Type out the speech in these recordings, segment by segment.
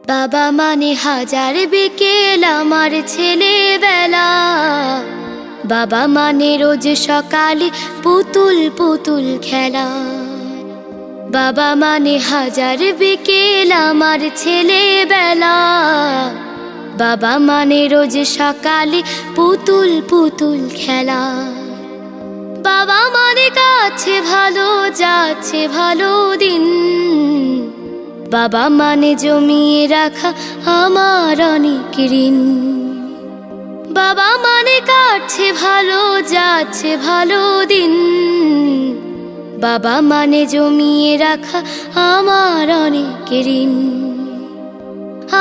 বাবা মানে হাজার বিকেল আমার ছেলেবেলা। বাবা মানে রোজ সকালে পুতুল পুতুল খেলা। বাবা মানে হাজার বিকেল আমার ছেলেবেলা। বাবা মানে রোজ সকালে পুতুল পুতুল খেলা। বাবা মানে কাছে ভালো যাচ্ছে ভালো দিন। বাবা মানে জমিয়ে রাখা আমার অনেক ঋণ। বাবা মানে কাটছে ভালো যাচ্ছে ভালো দিন। বাবা মানে জমিয়ে রাখা আমার অনেক ঋণ।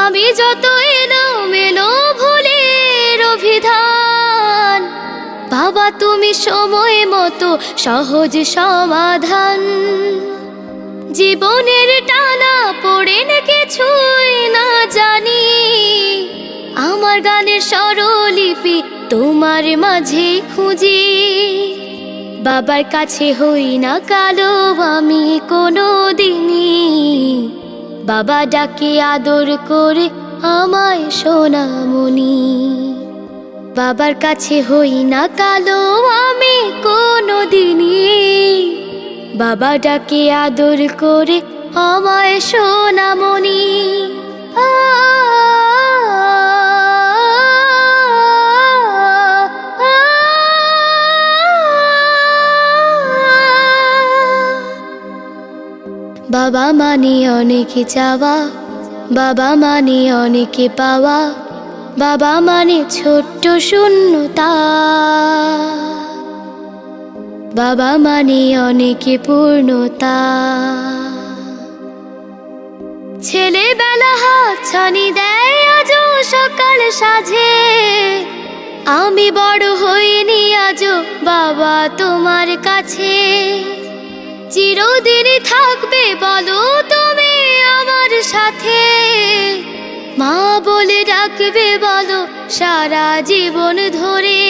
আমি যত এলোমেলো ভুলের অভিধান, বাবা তুমি সময় মতো সহজ সমাধান। জীবনের টানা পড়ে না কিছুই না জানি, আমার গানের স্বরলিপি তোমার মাঝে খুঁজি। বাবার কাছে হই না কালো আমি কোনো দিনই, বাবা ডাকে আদর করে আমায় সোনামণি। বাবার কাছে হই না কালো আমি কোনো দিনই, বাবা ডাকে আদর করে আমায় সোনামণি। বাবা মানে অনেক চাওয়া, বাবা মানে অনেকে পাওয়া। বাবা মানে ছোট্ট শূন্যতা, বাবা মানে অনেকে পূর্ণতা। ছেলেবেলা হাত ছানি দেয় আজও সকাল সাজে। আমি বড় হইনি আজও বাবা তোমার কাছে। চিরদিনই থাকবে বলো তুমি আমার সাথে, মা বলে ডাকবে বলো সারা জীবন ধরে।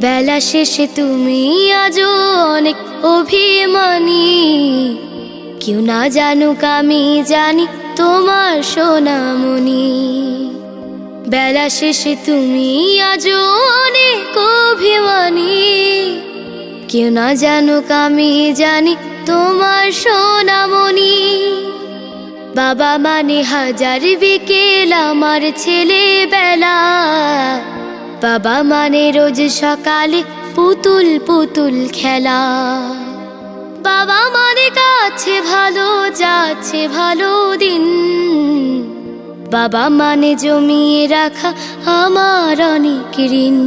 বেলা শেষে তুমি আজও অনেক অভিমানী, কেউ না জানুক আমি জানি তোমার সোনামণি। বেলা শেষে তুমি আজও অনেক অভিমানী, কেউ না জানুক আমি জানি তোমার সোনামণি। বাবা মানে হাজার বিকেল আমার ছেলেবেলা। বাবা মানে রোজ সকালে পুতুল পুতুল খেলা। বাবা মানে কাছে ভালো যাচ্ছে ভালো দিন। বাবা মানে জমিয়ে রাখা আমার অনেক ঋণ।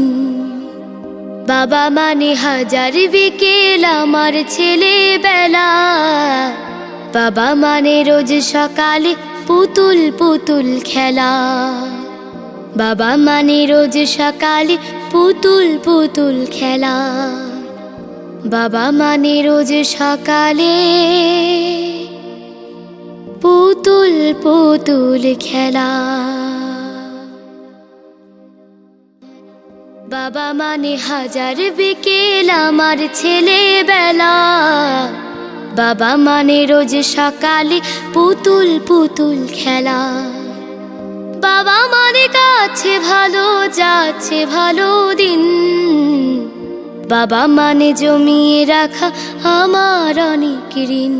বাবা মানে হাজার বিকেল আমার ছেলেবেলা। বাবা মানে রোজ সকালে পুতুল পুতুল খেলা। বাবা মানে রোজ সকালে পুতুল পুতুল খেলা। বাবা মানে রোজ সকালে পুতুল পুতুল খেলা। বাবা মানে হাজার বিকেল আমার ছেলেবেলা। বাবা মানে রোজ সকালে পুতুল পুতুল খেলা। বাবা মানে কাছে ভালো যাচ্ছে ভালো দিন। বাবা মানে জমিয়ে রাখা আমার অনেক ঋণ।